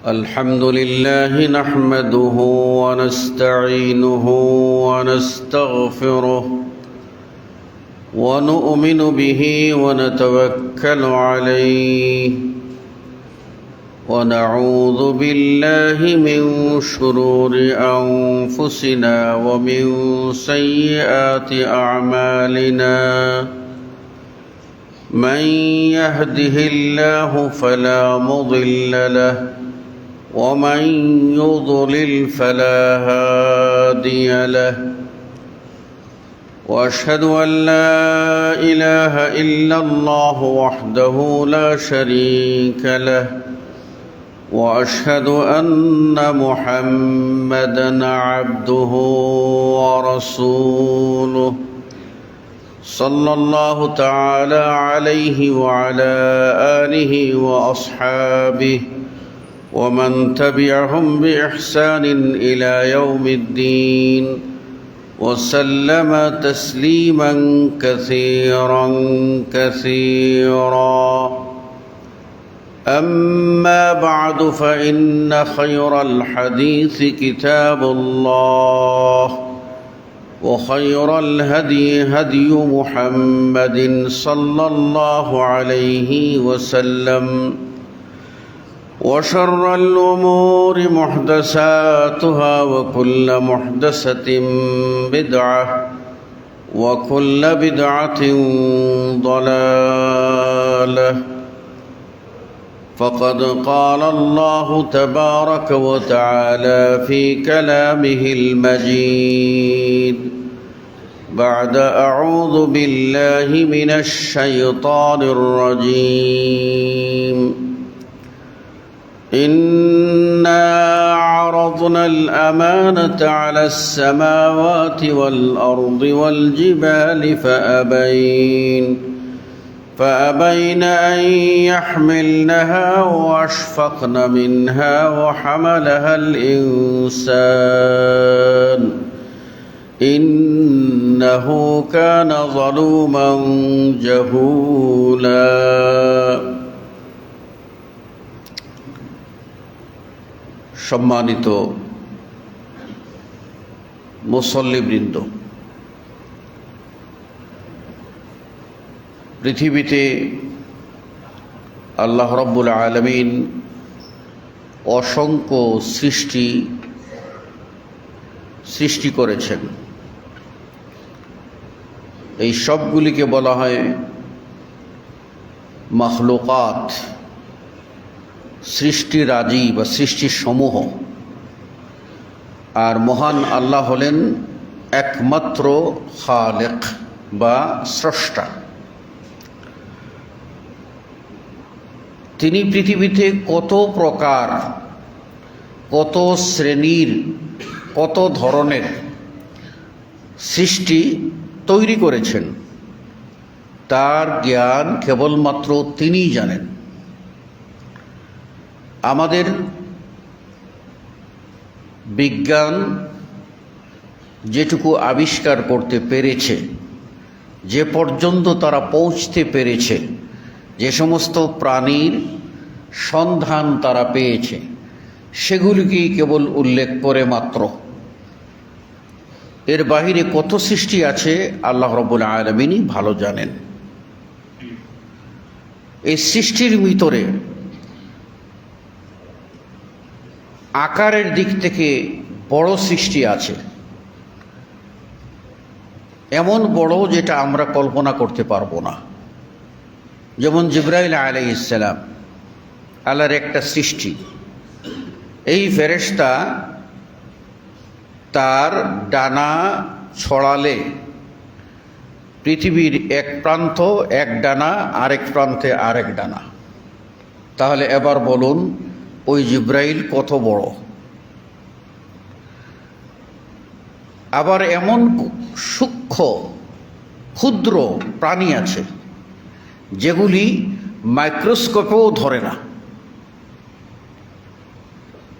الحمد لله نحمده ونستعينه ونستغفره ونؤمن به ونتوكل عليه ونعوذ بالله من شرور أنفسنا ومن سيئات أعمالنا من يهده الله فلا مضل له ومن يضلل فلا هادي له واشهد ان لا اله الا الله وحده لا شريك له واشهد ان محمدا عبده ورسوله صلى الله تعالى عليه وعلى اله واصحابه ومن تبعهم بإحسان إلى يوم الدين وسلم تسليما كثيرا كثيرا أما بعد فإن خير الحديث كتاب الله وخير الهدي هدي محمد صلى الله عليه وسلم وشر الأمور محدثاتها وكل محدثة بدعة وكل بدعة ضلالة فقد قال الله تبارك وتعالى في كلامه المجيد بعد أعوذ بالله من الشيطان الرجيم إنا عرضنا الأمانة على السماوات والأرض والجبال فأبين أن يحملنها وأشفقن منها وحملها الإنسان إنه كان ظلوما جهولا সম্মানিত মুসল্লিবৃন্দ, পৃথিবীতে আল্লাহ রাব্বুল আলামিন অসংখ্য সৃষ্টি করেছেন। এই সবগুলিকে বলা হয় মাখলুকাত, সৃষ্টিরাজি বা সৃষ্টির সমূহ। আর মহান আল্লাহ হলেন একমাত্র খালেক বা স্রষ্টা। তিনি পৃথিবীতে কত প্রকার, কত শ্রেণীর, কত ধরনের সৃষ্টি তৈরি করেছেন, তার জ্ঞান কেবলমাত্র তিনিই জানেন। আমাদের বিজ্ঞান যেটুকু আবিষ্কার করতে পেরেছে, যে পর্যন্ত তারা পৌঁছতে পেরেছে, যে সমস্ত প্রাণীর সন্ধান তারা পেয়েছে, সেগুলিকেই কেবল উল্লেখ করে মাত্র। এর বাহিরে কত সৃষ্টি আছে আল্লাহ রাব্বুল আলামিনই ভালো জানেন। এই সৃষ্টির ভিতরে আকারের দিক থেকে বড় সৃষ্টি আছে, এমন বড় যেটা আমরা কল্পনা করতে পারবো না। যেমন জিবরাইল আলাইহিস সালাম আল্লাহর একটা সৃষ্টি। এই ফেরেশতা তার ডানা ছড়ালে পৃথিবীর এক প্রান্ত এক ডানা, আরেক প্রান্তে আরেক ডানা। তাহলে এবার বলুন ওই জিবরাইল কত বড়। আবার এমন সূক্ষ্ম ক্ষুদ্র প্রাণী আছে যেগুলি মাইক্রোস্কোপেও ধরে না।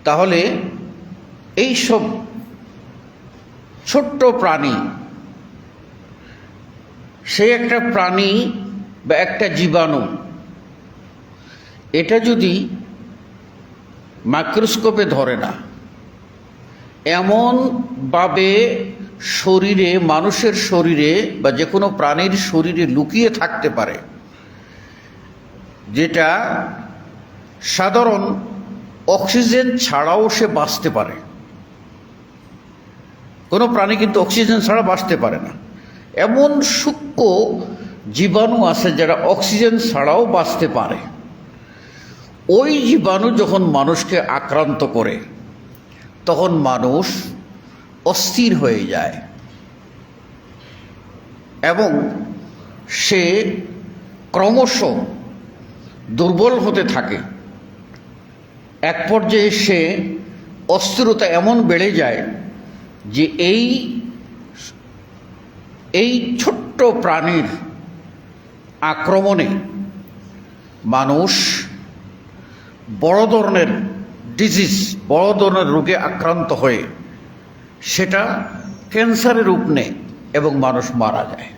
তাহলে এই সব ছোট্ট প্রাণী, সে একটা প্রাণী বা একটা জীবাণু, এটা যদি মাইক্রোস্কোপে ধরে না, এমনভাবে শরীরে, মানুষের শরীরে বা যে কোনো প্রাণীর শরীরে লুকিয়ে থাকতে পারে, যেটা সাধারণ অক্সিজেন ছাড়াও সে বাঁচতে পারে। কোনো প্রাণী কিন্তু অক্সিজেন ছাড়া বাঁচতে পারে না। এমন সূক্ষ্ম জীবাণু আছে যারা অক্সিজেন ছাড়াও বাঁচতে পারে। ওই জীবাণু যখন মানুষকে আক্রান্ত করে তখন মানুষ অস্থির হয়ে যায় এবং সে ক্রমশ দুর্বল হতে থাকে। এক পর্যায়ে সে অস্থিরতা এমন বেড়ে যায় যে এই ছোট্ট প্রাণীর আক্রমণে মানুষ বড় ধরনের ডিজিজ, বড় ধরনের রোগে আক্রান্ত হয়ে সেটা ক্যান্সারের রূপ নেয় এবং মানুষ মারা যায়।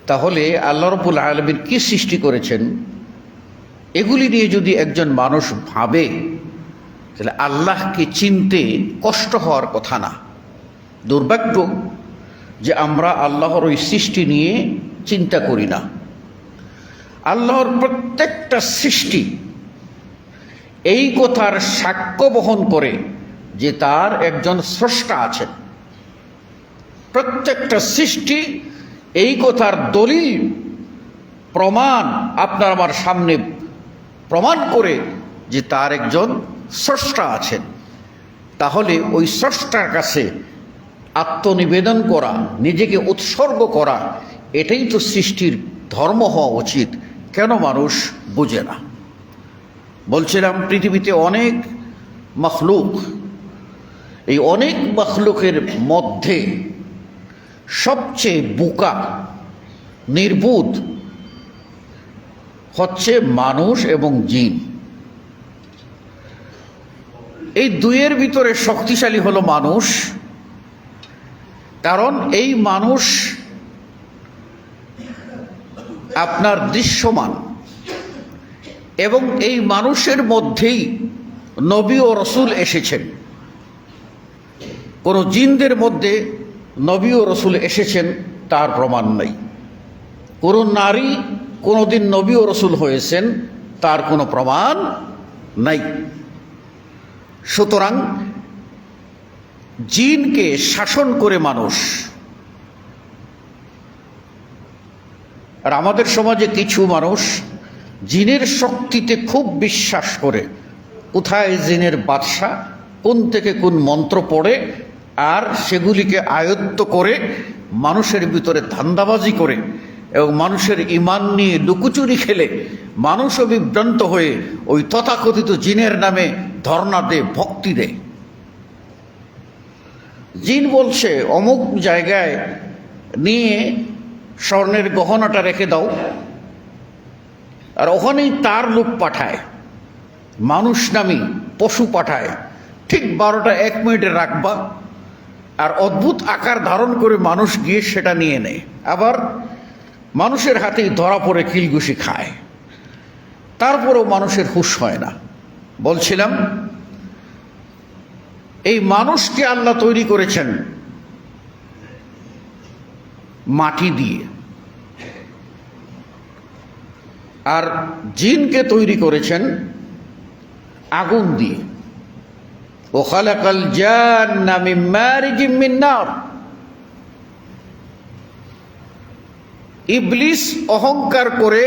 তাহলে আল্লাহ রাব্বুল আলামিন কি সৃষ্টি করেছেন, এগুলি নিয়ে যদি একজন মানুষ ভাবে তাহলে আল্লাহকে চিনতে কষ্ট হওয়ার কথা না। দুর্ভাগ্য যে আমরা আল্লাহর ওই সৃষ্টি নিয়ে চিন্তা করি না। আল্লাহর প্রত্যেকটা সৃষ্টি এই কথার সাক্ষ্য বহন করে যে তার একজন স্রষ্টা আছেন। প্রত্যেকটা সৃষ্টি এই কথার দলিল, প্রমাণ আপনার আমার সামনে প্রমাণ করে যে তার একজন স্রষ্টা আছেন। তাহলে ওই স্রষ্টার কাছে আত্মনিবেদন করা, নিজেকে উৎসর্গ করা, এটাই তো সৃষ্টির ধর্ম হওয়া উচিত। কেন মানুষ বোঝে না? বলছিলাম পৃথিবীতে অনেক মখলুক, এই অনেক মখলুকের মধ্যে সবচেয়ে বোকা, নির্বুধ হচ্ছে মানুষ এবং জিন। এই দুইয়ের ভিতরে শক্তিশালী হলো মানুষ, কারণ এই মানুষ আপনার দৃশ্যমান এবং এই মানুষের মধ্যেই নবী ও রসুল এসেছেন। কোনো জিনদের মধ্যে নবী ও রসুল এসেছেন তার প্রমাণ নেই। কোনো নারী কোনোদিন নবী ও রসুল হয়েছেন তার কোনো প্রমাণ নাই। সুতরাং জিনকে শাসন করে মানুষ। আর আমাদের সমাজে কিছু মানুষ জিনের শক্তিতে খুব বিশ্বাস করে। কোথায় জিনের বাদশা, কোন থেকে কোন মন্ত্র পড়ে, আর সেগুলিকে আয়ত্ত করে মানুষের ভিতরে ধান্দাবাজি করে এবং মানুষের ঈমান নিয়ে লুকোচুরি খেলে মানুষও বিভ্রান্ত হয়ে ওই তথাকথিত জিনের নামে ধর্ণা দেয়, ভক্তি দেয়। জিন বলছে অমুক জায়গায় নিয়ে স্বর্ণের গহনাটা রেখে দাও, আর ওখানেই তার লোক পাঠায়, মানুষ নামী পশু পাঠায়, ঠিক 12টা 1 মিনিটে রাখবা, আর অদ্ভুত আকার ধারণ করে মানুষ গিয়ে সেটা নিয়ে নেয়। আবার মানুষের হাতেই ধরা পড়ে কিলঘুষি খায়, তারপরেও মানুষের হুঁশ হয় না। বলছিলাম এই মানুষকে আল্লাহ তৈরি করেছেন মাটি দিয়ে, আর জিনকে তৈরি করেছেন আগুন দিয়ে। ও খালাকাল জান্না মিন মারিজিম মিন নার। ইবলিস অহংকার করে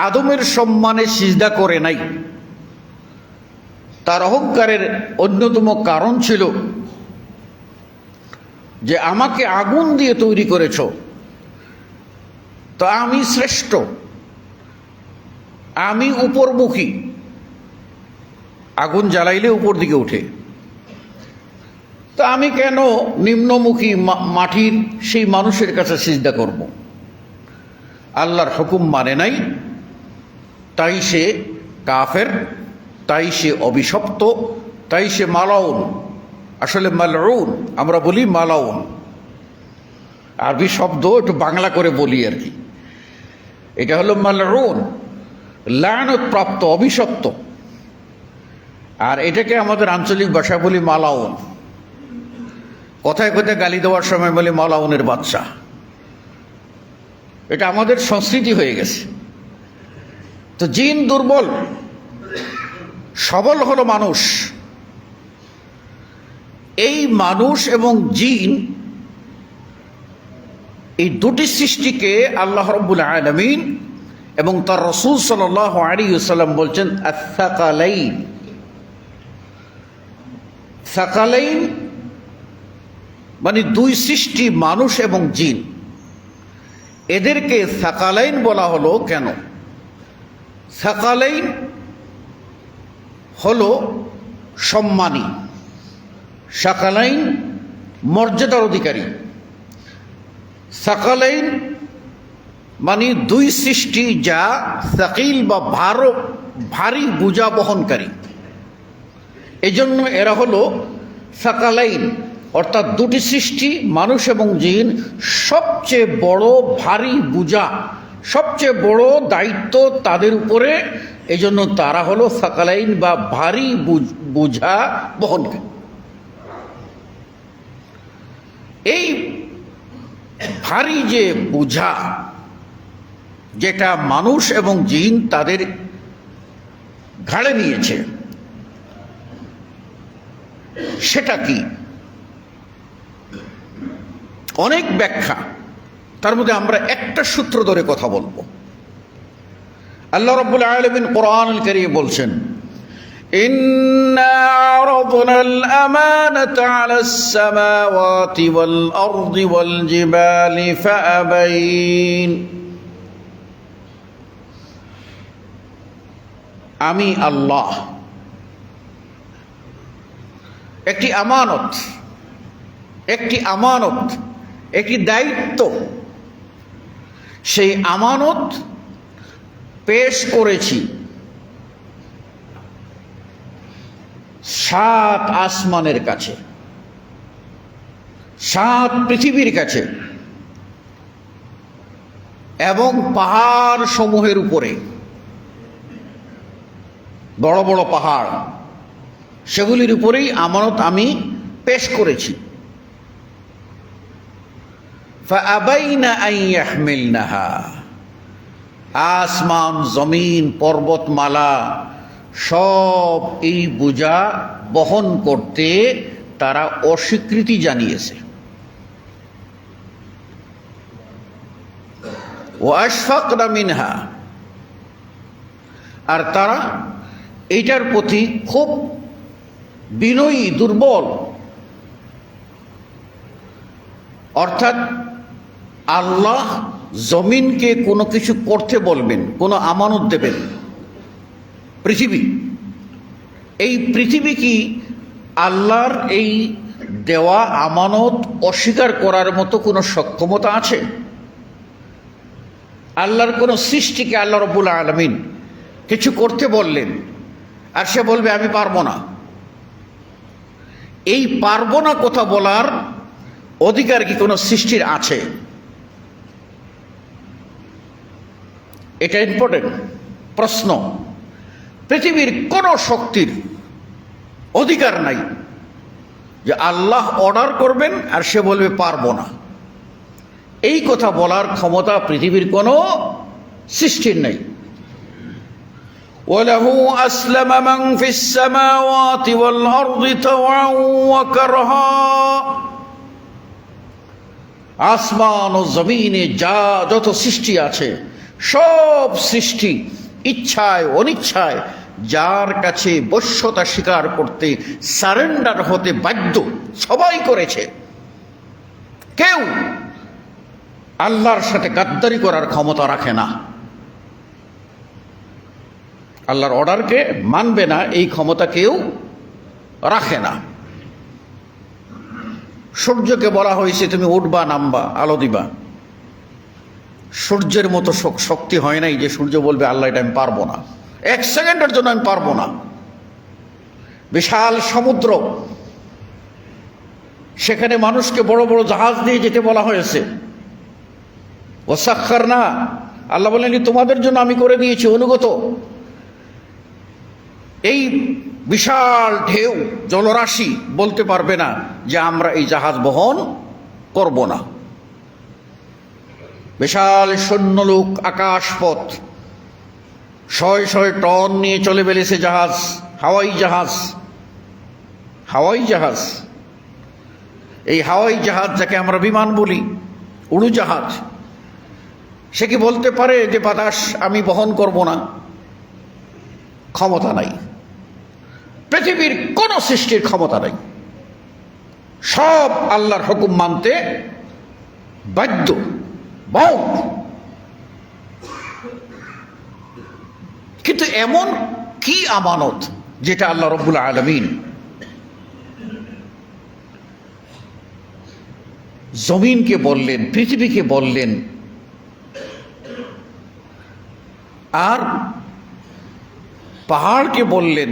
আদমের সম্মানে সিজদা করে নাই। তার অহংকারের অন্যতম কারণ ছিল যে আমাকে আগুন দিয়ে তৈরি করেছ, তো আমি শ্রেষ্ঠ, আমি উপরমুখী। আগুন জ্বালাইলে উপর দিকে ওঠে, তো আমি কেন নিম্নমুখী মাটির সেই মানুষের কাছে সিজদা করব? আল্লাহর হুকুম মানে নাই, তাই সে কাফের, তাই সে অভিশপ্ত, তাই সে মালাউন। আসলে মালউন আমরা বলি, মালাউন আরবি শব্দ, একটু বাংলা করে বলি আর কি। এটা হলো মালউন, লানত প্রাপ্ত, অভিশপ্ত। আর এটাকে আমাদের আঞ্চলিক ভাষা বলি মালাউন। কথায় কথায় গালি দেওয়ার সময় বলি মালাউনের বাচ্চা। এটা আমাদের সংস্কৃতি হয়ে গেছে। তো জিন দুর্বল, সবল হলো মানুষ। এই মানুষ এবং জিন, এই দুটি সৃষ্টিকে আল্লাহ রাব্বুল আলামিন এবং তার রাসূল সাল্লাল্লাহু আলাইহি ওয়াসাল্লাম বলছেন আস-সাকালাইন। সাকালাইন মানে দুই সৃষ্টি, মানুষ এবং জিন। এদেরকে সাকালাইন বলা হলো কেন? সাকালাইন হলো সম্মানী, সাকালাইন মর্যাদার অধিকারী। সাকালাইন মানে দুই সৃষ্টি যা সাকিল বা ভারী বোঝা বহনকারী। এজন্য এরা হলো সাকালাইন, অর্থাৎ দুটি সৃষ্টি মানুষ এবং জিন সবচেয়ে বড় ভারী বোঝা, সবচেয়ে বড় দায়িত্ব তাদের উপরে। এজন্য তারা হলো সাকালাইন বা ভারী বোঝা বহনকারী। এই ভারী যে বোঝা যেটা মানুষ এবং জিন তাদের ঘাড়ে নিয়েছে, সেটা কি? অনেক ব্যাখ্যা, তার মধ্যে আমরা একটা সূত্র ধরে কথা বলবো। আল্লাহ রাব্বুল আলামিন কোরআনুল কারীমে বলছেন, ইন্না আরাদনাল আমানাতা আলাস সামাওয়াতি ওয়াল আরদি ওয়াল জিবালি ফাআবাইন। আমি আল্লাহ একটি আমানত, একটি দায়িত্ব, সেই আমানত পেশ করেছি 7 আসমানের কাছে, 7 পৃথিবীর কাছে এবং পাহাড় সমূহের উপরে। বড় বড় পাহাড়, সেগুলির উপরেই আমানত আমি পেশ করেছি। ফাআবাইনা আন ইয়াহমিলনাহা, আসমান জমিন পর্বতমালা সব এই বোঝা বহন করতে তারা অস্বীকৃতি জানিয়েছে। ওয়া আশফাকনা মিনহা, আর তারা এইটার প্রতি খুব বিনয়ী, দুর্বল। অর্থাৎ আল্লাহ জমিনকে কোনো কিছু করতে বলবেন, কোনো আমানত দেবেন, পৃথিবী, এই পৃথিবী কি আল্লাহর এই দেওয়া আমানত অস্বীকার করার মতো কোনো সক্ষমতা আছে? আল্লাহর কোনো সৃষ্টিকে আল্লাহ রাব্বুল আলামিন কিছু করতে বললেন, আর সে বলবে আমি পারবো না। এই পারবো না কথা বলার অধিকার কি কোনো সৃষ্টির আছে? এটা ইম্পর্টেন্ট প্রশ্ন। পৃথিবীর কোনো শক্তির অধিকার নাই যে আল্লাহ অর্ডার করবেন আর সে বলবে পারবো না। এই কথা বলার ক্ষমতা পৃথিবীর কোনো সৃষ্টির নেই। وَلَهُ أَسْلَمَ مَنْ فِي السَّمَاوَاتِ وَالْأَرْضِ طَوْعًا وَكَرْهًا। আসমান ও জমিনে যত সৃষ্টি আছে, সব সৃষ্টি ইচ্ছায় অনিচ্ছায় যার কাছে বশ্যতা স্বীকার করতে, সারেন্ডার হতে বাধ্য, সবাই করেছে। কেউ আল্লাহর সাথে গাদ্দারি করার ক্ষমতা রাখে না। আল্লাহর অর্ডারকে মানবে না, এই ক্ষমতা কেউ রাখে না। সূর্যকে বলা হয়েছে তুমি উঠবা নামবা, আলো দিবা। সূর্যের মতো শক্তি হয় নাই যে সূর্য বলবে আল্লাহ এটা আমি পারবো না, 1 সেকেন্ডের জন্য আমি পারবো না। বিশাল সমুদ্র, সেখানে মানুষকে বড় বড় জাহাজ দিয়ে যেতে বলা হয়েছে। ওয়াসাখখারনা, আল্লাহ বলেন তোমাদের জন্য আমি করে দিয়েছি অনুগত। এই বিশাল ঢেউ জলরাশি বলতে পারবে না যে আমরা এই জাহাজ বহন করব না। বিশাল সৈন্যলোক আকাশপথ শয়ে শয়ে টন নিয়ে চলে বেরিয়েছে জাহাজ, হাওয়াই জাহাজ। হাওয়াই জাহাজ, এই হাওয়াই জাহাজ যাকে আমরা বিমান বলি, উড়োজাহাজ, সে কি বলতে পারে যে বাতাস আমি বহন করব না? ক্ষমতা নাই, পৃথিবীর কোন সৃষ্টির ক্ষমতা নাই। সব আল্লাহর হুকুম মানতে বাধ্য, বাউন্ড। কিন্তু এমন কি আমানত যেটা আল্লাহ রাব্বুল আলামিন জমিনকে বললেন, পৃথিবীকে বললেন, আর পাহাড়কে বললেন,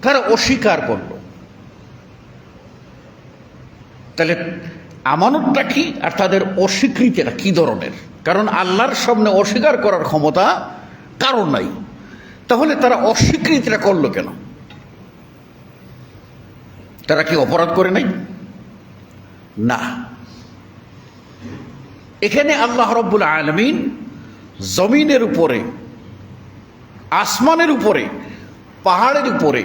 তারা অস্বীকার করল। তাহলে আমানতটা কি আর তাদের অস্বীকৃতিটা কি ধরনের? কারণ আল্লাহর সামনে অস্বীকার করার ক্ষমতা কারণ নাই। তাহলে তারা অস্বীকৃতিটা করলো কেন? তারা কি অপরাধ করে নাই? না, এখানে আল্লাহ রাব্বুল আলামিন জমিনের উপরে, আসমানের উপরে, পাহাড়ের উপরে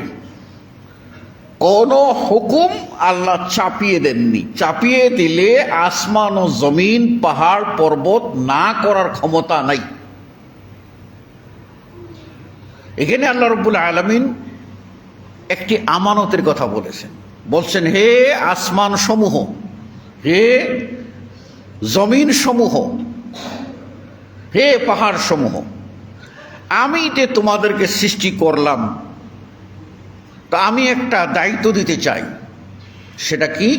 কোন হুকুম আল্লাহ চাপিয়ে দেননি। চাপিয়ে দিলে আসমান ও জমিন, পাহাড় পর্বত না করার ক্ষমতা নাই। এখানে আল্লাহ রাব্বুল আলামিন একটি আমানতের কথা বলেছেন। বলছেন, হে আসমান সমূহ, হে জমিন সমূহ, হে পাহাড় সমূহ, আমি যে তোমাদেরকে সৃষ্টি করলাম, তা আমি একটা দায়িত্ব দিতে চাই। সেটা কি?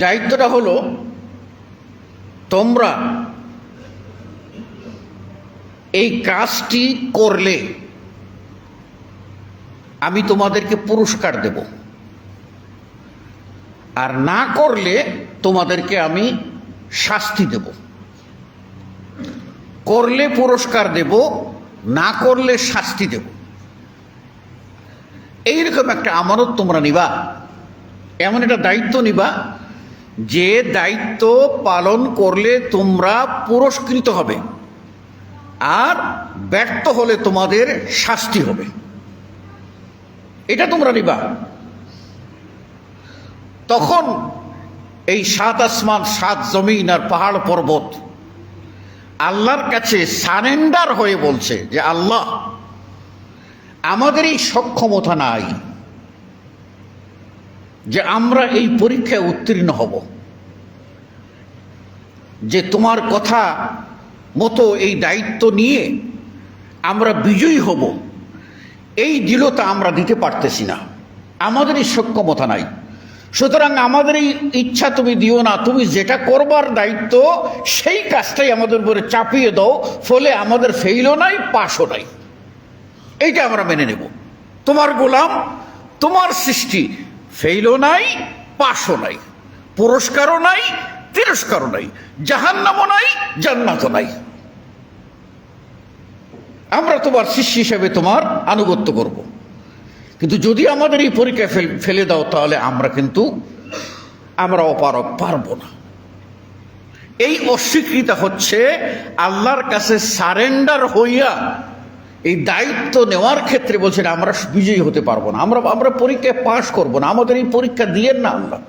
দায়িত্বটা হলো, তোমরা এই কাজটি করলে আমি তোমাদেরকে পুরস্কার দেব, আর না করলে তোমাদেরকে আমি শাস্তি দেব। করলে পুরস্কার দেব, না করলে শাস্তি দেব। এইরকম একটা আমানত তোমরা নিবা, এমন একটা দায়িত্ব নিবা যে দায়িত্ব পালন করলে তোমরা পুরস্কৃত হবে, আর ব্যর্থ হলে তোমাদের শাস্তি হবে। এটা তোমরা নিবা। তখন এই সাত আসমান, সাত জমিন আর পাহাড় পর্বত আল্লাহর কাছে সারেন্ডার হয়ে বলছে যে আল্লাহ, আমাদের এই সক্ষমতা নাই যে আমরা এই পরীক্ষায় উত্তীর্ণ হব, যে তোমার কথা মতো এই দায়িত্ব নিয়ে আমরা বিজয়ী হব, এই দৃঢ়তা আমরা দিতে পারতেছি না। আমাদের এই সক্ষমতা নাই। সুতরাং আমাদের এই ইচ্ছা তুমি দিও না, তুমি যেটা করবার দায়িত্ব সেই কাজটাই আমাদের উপরে চাপিয়ে দাও, ফলে আমাদের ফেইলও নাই, পাশও নাই। এইটা আমরা মেনে নেব। তোমার গোলাম, তোমার সৃষ্টি, ফেইলও নাই, পাশও নাই, পুরস্কারও নাই, তিরস্কারও নাই, জাহান্নামও নাই, জান্নাতও নাই। আমরা তোমার শিষ্য হিসেবে তোমার আনুগত্য করব। কিন্তু যদি আমাদের এই পরীক্ষায় ফেলে দাও, তাহলে আমরা অপারগ, পারব না। এই অস্বীকৃতি হচ্ছে আল্লাহর কাছে সারেন্ডার হইয়া এই দায়িত্ব নেওয়ার ক্ষেত্রে বলছেন আমরা বিজয়ী হতে পারবো না, আমরা পরীক্ষায় পাশ করব না, আমাদের এই পরীক্ষা দিয়েন না আল্লাহ।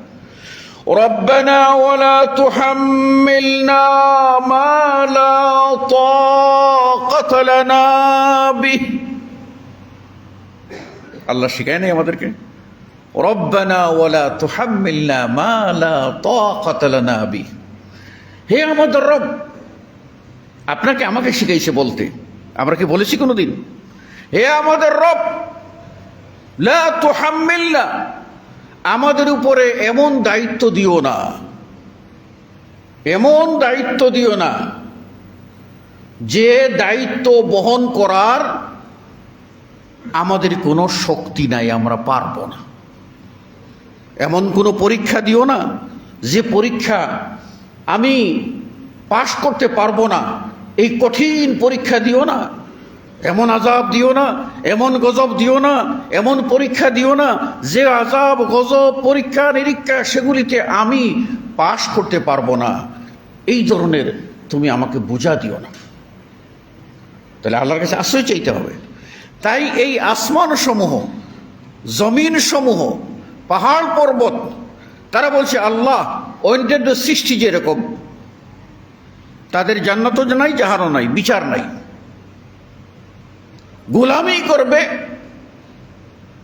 রব্বানা ওয়ালা তুহাম্মিলনা মা লা তাকাতা লানা বিহি। আল্লাহ শিখায় নাই আমাদেরকে, রব্বানা ওয়ালা তুহাম্মিলনা মা লা তাকাতা লানা বিহি। হে আমাদের রব, আপনাকে আমাকে শিখাইছে বলতে, আমরা কি বলেছি কোনোদিন? হে আমাদের রব, লা তুহাম্মিলনা, আমাদের উপরে এমন দায়িত্ব দিও না, এমন দায়িত্ব দিও না যে দায়িত্ব বহন করার আমাদের কোনো শক্তি নাই, আমরা পারবো না। এমন কোনো পরীক্ষা দিও না যে পরীক্ষা আমি পাশ করতে পারবো না, এই কঠিন পরীক্ষা দিও না এমন আযাব দিও না, এমন গজব দিও না, এমন পরীক্ষা দিও না যে আযাব গজব পরীক্ষা নিরীক্ষা সেগুলিতে আমি পাশ করতে পারবো না, এই ধরনের তুমি আমাকে বোঝা দিও না। তাহলে আল্লাহর কাছে আশ্রয় চাইতে হবে। তাই এই আসমান সমূহ, জমিন সমূহ, পাহাড় পর্বত, তারা বলছে আল্লাহ অন্যান্য সৃষ্টি যেরকম, তাদের জান্নাতও নাই, জাহান্নামও নাই, বিচার নাই, গোলামি করবে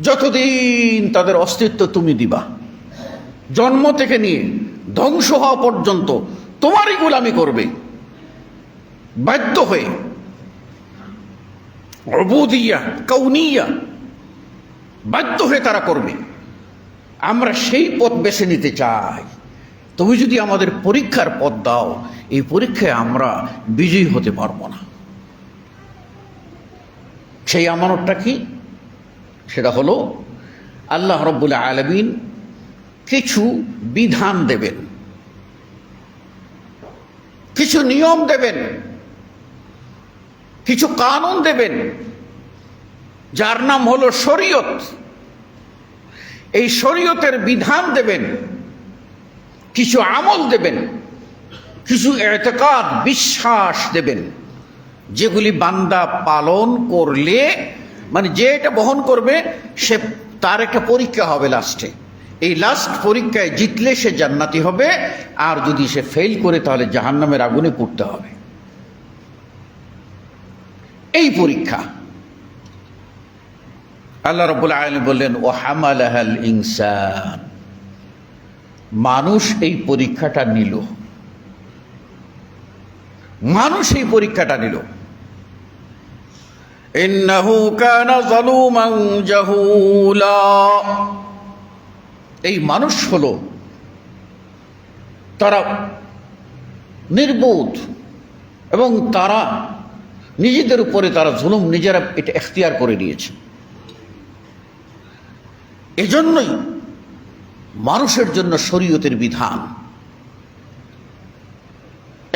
যতদিন তাদের অস্তিত্ব তুমি দিবা, জন্ম থেকে নিয়ে ধ্বংস হওয়া পর্যন্ত তোমারই গোলামি করবে বাধ্য হয়ে। উবুদিয়া কাউনিয়া, বাধ্য হয়ে তারা করবে। আমরা সেই পথ বেছে নিতে চাই। তুমি যদি আমাদের পরীক্ষার পথ দাও, এই পরীক্ষায় আমরা বিজয়ী হতে পারবো না। সেই আমানতটা কি? সেটা হলো আল্লাহ রাব্বুল আলামিন কিছু বিধান দেবেন, কিছু নিয়ম দেবেন, কিছু কানুন দেবেন, যার নাম হলো শরীয়ত। এই শরীয়তের বিধান দেবেন, কিছু আমল দেবেন, কিছু ইতিকাদ বিশ্বাস দেবেন, যেগুলি বান্দা পালন করলে, মানে যে এটা বহন করবে সে, তার একটা পরীক্ষা হবে লাস্টে। এই লাস্ট পরীক্ষায় জিতলে সে জান্নাতি হবে, আর যদি সে ফেল করে তাহলে জাহান্নামের আগুনে পুড়তে হবে। এই পরীক্ষা আল্লাহ রাব্বুল আলামিন বললেন ও হামালাহাল ইনসান, মানুষ এই পরীক্ষাটা নিল, মানুষ এই পরীক্ষাটা নিল। ইন্নাহু কানা যালুমান জাহুলা, এই মানুষ হলো, তারা নির্বোধ এবং তারা নিজেদের উপরে তারা জুলুম নিজেরা এটা এখতিয়ার করে নিয়েছে। এজন্যই মানুষের জন্য শরীয়তের বিধান,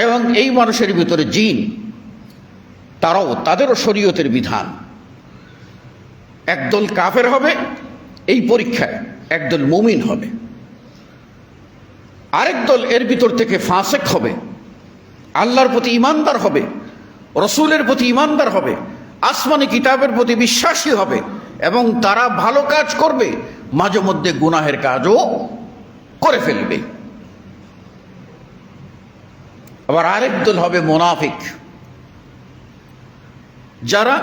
এবং এই মানুষের ভিতরে জিন, তারাও, তাদেরও শরীয়তের বিধান। একদল কাফের হবে এই পরীক্ষায়, একদল মুমিন হবে, আরেক দল এর ভিতর থেকে ফাসেক হবে, আল্লাহর প্রতি ঈমানদার হবে, রসুলের প্রতি ঈমানদার হবে, আসমানি কিতাবের প্রতি বিশ্বাসী হবে, এবং তারা ভালো কাজ করবে, মাঝে মধ্যে গুনাহের কাজও করে ফেলবে। আবার আরেক দল হবে মুনাফিক, যারা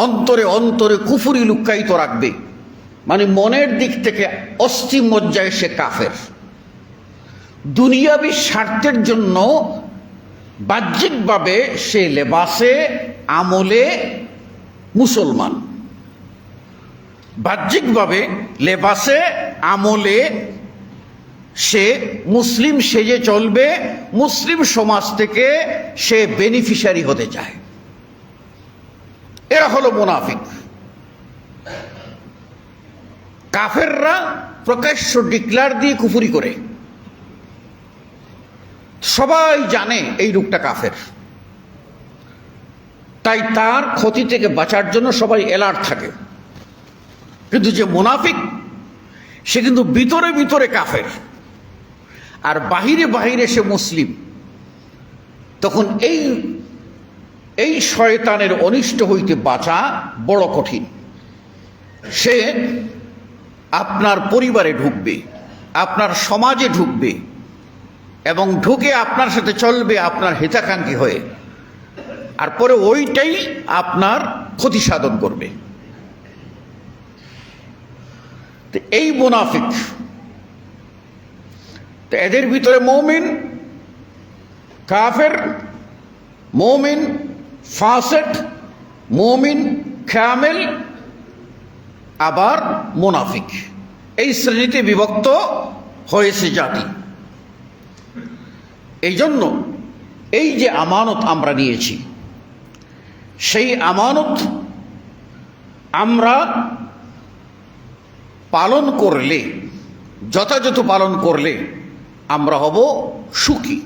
অন্তরে অন্তরে কুফরি লুক্কায়িত রাখবে, মানে মনের দিক থেকে অস্থি মজ্জায় সে কাফের, দুনিয়াবী স্বার্থের জন্য বাহ্যিকভাবে সে লেবাসে আমলে মুসলমান, বাহ্যিকভাবে লেবাসে আমলে সে মুসলিম সেজে চলবে, মুসলিম সমাজ থেকে সে বেনিফিশিয়ারি হতে চায়। এরা হলো মুনাফিক। কাফেররা প্রকাশ্য ডিক্লার দিয়ে কুফরি করে, সবাই জানে এই লোকটা কাফের, তাই তার ক্ষতি থেকে বাঁচার জন্য সবাই অ্যালার্ট থাকে। কিন্তু যে মুনাফিক, সে কিন্তু ভিতরে ভিতরে কাফের, আর বাহিরে বাহিরে সে মুসলিম। তখন এই শয়তানের অনিষ্ট হইতে বাঁচা বড় কঠিন। সে আপনার পরিবারে ঢুকবে, আপনার সমাজে ঢুকবে, এবং ঢুকে আপনার সাথে চলবে আপনার হিতাকাঙ্ক্ষী হয়ে, আর পরে ওইটাই আপনার ক্ষতি সাধন করবে। তো এই মুনাফিক, তো এদের ভিতরে মুমিন, কাফের, মুমিন ফাসিক, মুমিন কামেল, আবার মুনাফিক, এই শ্রেণীতে বিভক্ত হয়েছে জাতি। এই জন্য এই যে আমানত আমরা নিয়েছি, সেই আমানত আমরা পালন করলে, যথাযথ পালন করলে আমরা হব সুখী।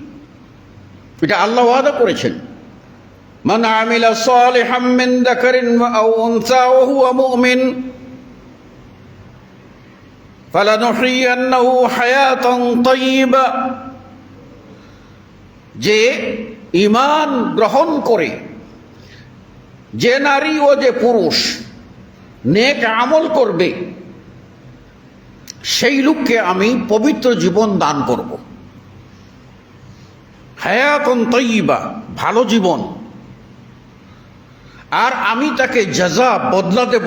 এটা আল্লাহ ওয়াদা করেছেন, মান আমিলা সালিহাম মিন যাকারিন আও উনসা ওয়া হুয়া মুমিন ফালানুহইয়ান্নাহু হায়াতান তাইয়্যিবা, যে ঈমান গ্রহণ করে যে নারী ও যে পুরুষ নেক আমল করবে সেই লোককে আমি পবিত্র জীবন দান করব। হায়াতুন তাইয়্যিবা, ভালো জীবন। আর আমি তাকে জাযা, বদলা দেব,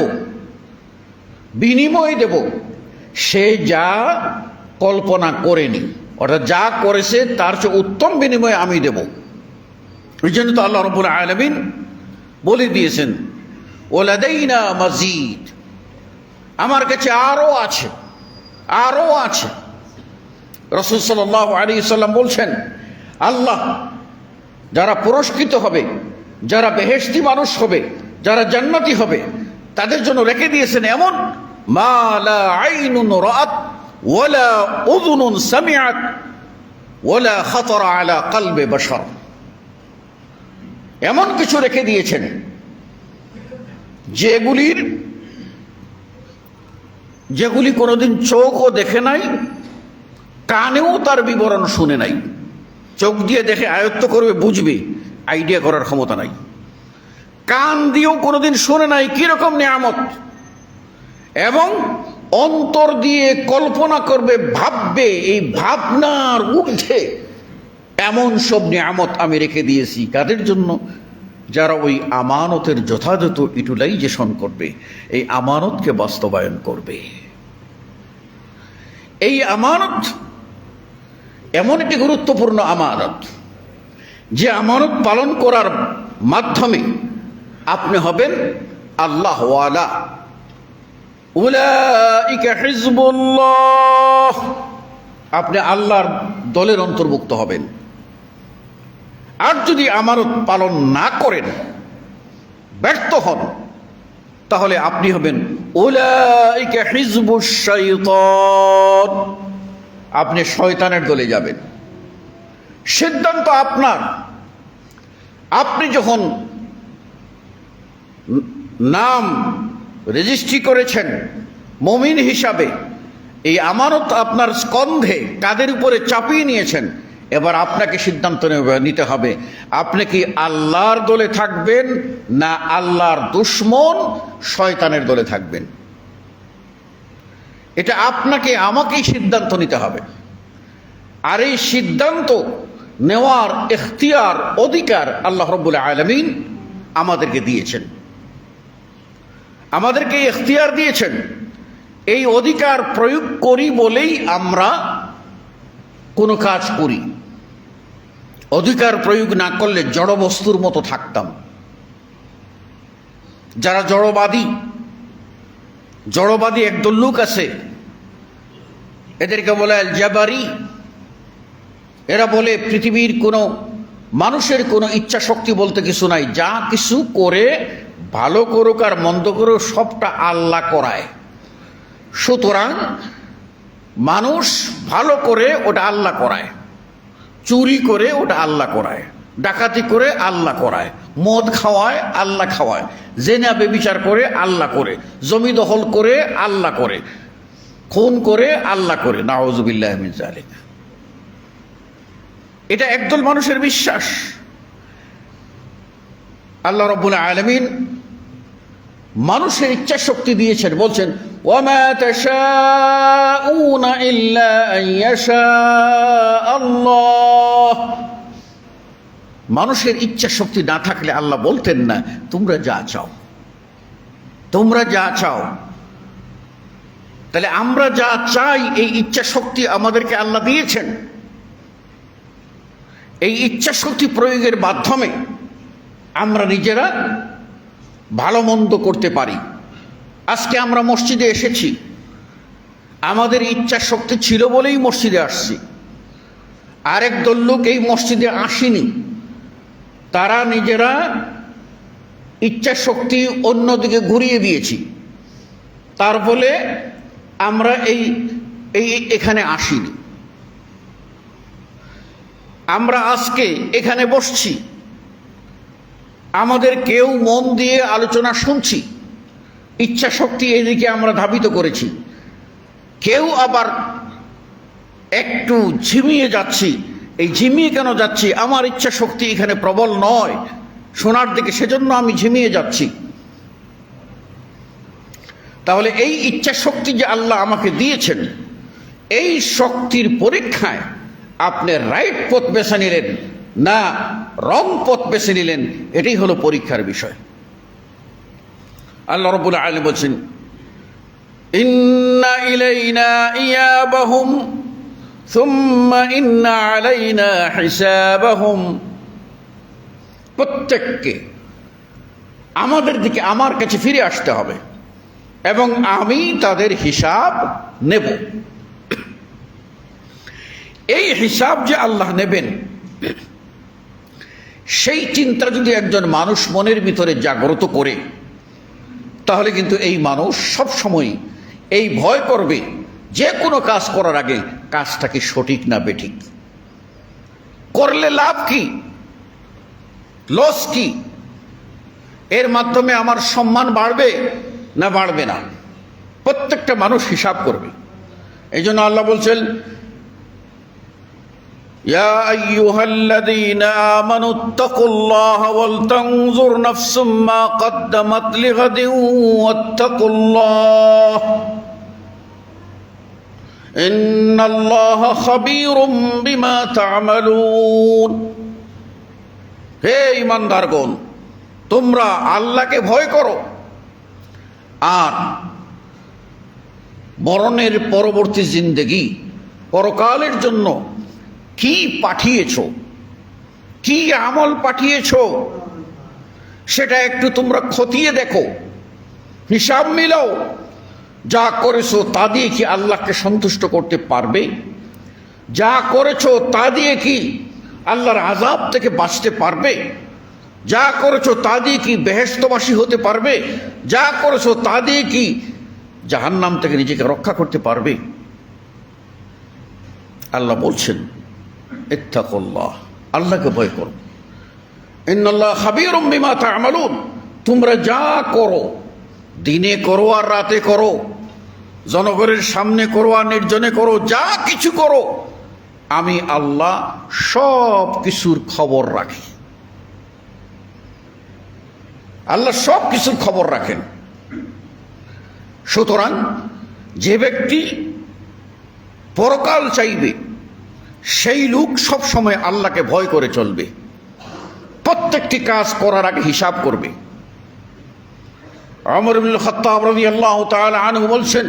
বিনিময় দেব সে যা কল্পনা করেনি, অর্থাৎ যা করেছে তার চেয়ে উত্তম বিনিময় আমি দেব। এই জন্য তো আল্লাহ রাব্বুল আলামিন বলে দিয়েছেন ওয়ালাদাইনা মাজিদ, আমার কাছে আরো আছে, আরো আছে। রাসূল সাল্লাল্লাহু আলাইহি সাল্লাম বলছেন, আল্লাহ যারা পুরস্কৃত হবে, যারা বেহেশতি মানুষ হবে, যারা জান্নাতি হবে, তাদের জন্য রেখে দিয়েছেন এমন মা লা আইনুন রাআত ওয়ালা উযুনুন সামিআত ওয়ালা খাতারা আলা কলবি বাশার। এমন কিছু রেখে দিয়েছেন যেগুলি কোনোদিন চোখও দেখে নাই, কানেও তার বিবরণ শুনে নাই। চোখ দিয়ে দেখে আয়ত্ত করবে, বুঝবে, আইডিয়া করার ক্ষমতা নাই। কান দিয়েও কোনোদিন শুনে নাই কিরকম নিয়ামত, এবং অন্তর দিয়ে কল্পনা করবে, ভাববে, এই ভাবনার ঊর্ধ্বে এমন সব নিয়ামত আমি রেখে দিয়েছি। কাদের জন্য? যারা ওই আমানতের যথাযথ ইউটিলাইজেশন করবে, এই আমানতকে বাস্তবায়ন করবে। এই আমানত এমন একটি গুরুত্বপূর্ণ আমানত, যে আমানত পালন করার মাধ্যমে আপনি হবেন আল্লাহ ওয়ালা। উলাইকা হিজবুল্লাহ, আপনি আল্লাহর দলের অন্তর্ভুক্ত হবেন। আর যদি আমানত পালন না করেন, ব্যর্থ হন, তাহলে আপনি হবেন উলাইকা হিজবুশ শাইতান, আপনি শয়তানের দলে যাবেন। সিদ্ধান্ত আপনার। আপনি যখন নাম রেজিস্ট্রি করেছেন মুমিন হিসাবে, এই আমানত আপনার স্কন্ধে, কাদের উপরে চাপিয়ে নিয়েছেন, এবার আপনাকে সিদ্ধান্ত নিতে হবে আপনি কি আল্লাহর দলে থাকবেন না আল্লাহর দুশমন শয়তানের দলে থাকবেন। এটা আপনাকে আমাকেই সিদ্ধান্ত নিতে হবে। আর এই সিদ্ধান্ত নেওয়ার ইখতিয়ার, অধিকার আল্লাহ রাব্বুল আলামিন আমাদেরকে দিয়েছেন, আমাদেরকে ইখতিয়ার দিয়েছেন। এই অধিকার প্রয়োগ করি বলেই আমরা কোনো কাজ করি। অধিকার প্রয়োগ না করলে জড় বস্তুর মতো থাকতাম। যারা জড়বাদী একদল লোক আছে, এদেরকে বলে আল জাবারি। এরা বলে পৃথিবীর কোনো মানুষের কোনো ইচ্ছা শক্তি বলতে কিছু নাই, যা কিছু করে, ভালো করুক আর মন্দ করুক, সবটা আল্লাহ করায়। সুতরাং মানুষ ভালো করে ওটা আল্লাহ করায়, চুরি করে ওটা আল্লাহ করায়, ডাকাতি করে আল্লাহ করায়, মদ খাওয়ায় আল্লাহ খাওয়ায়, জেনা বেবিচার করে আল্লাহ করে, জমি দখল করে আল্লাহ করে, খুন করে আল্লাহ করে। নাউযুবিল্লাহ মিন যালিক। এটা একদল মানুষের বিশ্বাস। আল্লাহ রাব্বুল আলামিন মানুষের ইচ্ছা শক্তি দিয়েছেন, বলছেন ওয়ামা তাশাউনা ইল্লা আন ইয়াশা আল্লাহ। মানুষের ইচ্ছা শক্তি না থাকলে আল্লাহ বলতেন না তোমরা যা চাও, তোমরা যা চাও। তাহলে আমরা যা চাই, এই ইচ্ছা শক্তি আমাদেরকে আল্লাহ দিয়েছেন। এই ইচ্ছা শক্তি প্রয়োগের মাধ্যমে আমরা নিজেরা ভালো মন্দ করতে পারি। আজকে আমরা মসজিদে এসেছি, আমাদের ইচ্ছা শক্তি ছিল বলেই মসজিদে আসছি। আরেক দল লোক এই মসজিদে আসেনি, তারা নিজেরা ইচ্ছা শক্তি অন্যদিকে ঘুরিয়ে দিয়েছি, তার ফলে আমরা এখানে আসিনি। আমরা আজকে এখানে বসছি, আমাদের কেউ মন দিয়ে আলোচনা শুনছি, ইচ্ছা শক্তি এদিকে আমরা ধাবিত করেছি, কেউ আবার একটু ঝিমিয়ে যাচ্ছি। এই ঝিমিয়ে কেন যাচ্ছি? আমার ইচ্ছা শক্তি এখানে প্রবল নয় শোনার দিকে, সেজন্য আমি ঝিমিয়ে যাচ্ছি। তাহলে এই ইচ্ছা শক্তি যে আল্লাহ আমাকে দিয়েছেন, এই শক্তির পরীক্ষায় আপনি রাইট পথ বেছে নিলেন না রং পথ বেছে নিলেন, এটাই হলো পরীক্ষার বিষয়। আল্লাহ রাব্বুল আলামিন বলছেন, ইন্না ইলাইনা ইয়াবাহুম সুম্মা ইন্না আলাইনা হিসাবাহুম। প্রত্যেককে আমাদের দিকে, আমার কাছে ফিরে আসতে হবে এবং আমি তাদের হিসাব নেব। এই হিসাব যে আল্লাহ নেবেন, সেই চিন্তা যদি একজন মানুষ মনের ভিতরে জাগ্রত করে, তাহলে কিন্তু এই মানুষ সব সময় এই ভয় করবে যে কোনো কাজ করার আগে কাজটা কি সঠিক না বেঠিক, করলে লাভ কি, লস কি, এর মাধ্যমে আমার সম্মান বাড়বে না বাড়বে না, প্রত্যেকটা মানুষ হিসাব করবে। এই জন্য আল্লাহ বলছেন, ইয়া আইয়ুহাল্লাযীনা আমানুত্তাকুল্লাহা ওয়াল তানজুর নাফসুম মা কদ্দামাত লিগাদিন ওয়াত্তাকুল্লাহ ইন্নাল্লাহা খাবীরুম বিমা তা'মালুন। হে ঈমানদারগণ, তোমরা আল্লাহকে ভয় করো আর মরণের পরবর্তী জিন্দেগি, পরকালের জন্য কি পাঠিয়েছ, কি আমল পাঠিয়েছ, সেটা একটু তোমরা খতিয়ে দেখো, হিসাব মিলাও। যা করেছো তা দিয়ে কি আল্লাহকে সন্তুষ্ট করতে পারবে? যা করেছো তা দিয়ে কি আল্লাহর আযাব থেকে বাঁচতে পারবে? যা করেছো তা দিয়ে কি বেহেশতবাসী হতে পারবে? যা করেছো তা দিয়ে কি জাহান্নাম থেকে নিজেকে রক্ষা করতে পারবে? আল্লাহ বলছেন, ইত্তাকুল্লাহ, আল্লাহকে ভয় করো। ইন্নাল্লাহা খাবীরুম বিমা তা'মালুন, তোমরা যা করো, দিনে করো আর রাতে করো, জনগণের সামনে করো আর নির্জনে করো, যা কিছু করো, আমি আল্লাহ সব কিছুর খবর রাখি। আল্লাহ সব কিছুর খবর রাখেন। সুতরাং যে ব্যক্তি পরকাল চাইবে, সেই লোক সব সময় আল্লাহকে ভয় করে চলবে, প্রত্যেকটি কাজ করার আগে হিসাব করবে। ওমর ইবনুল খাত্তাব রাদিয়াল্লাহু তাআলা আনহু বলছেন,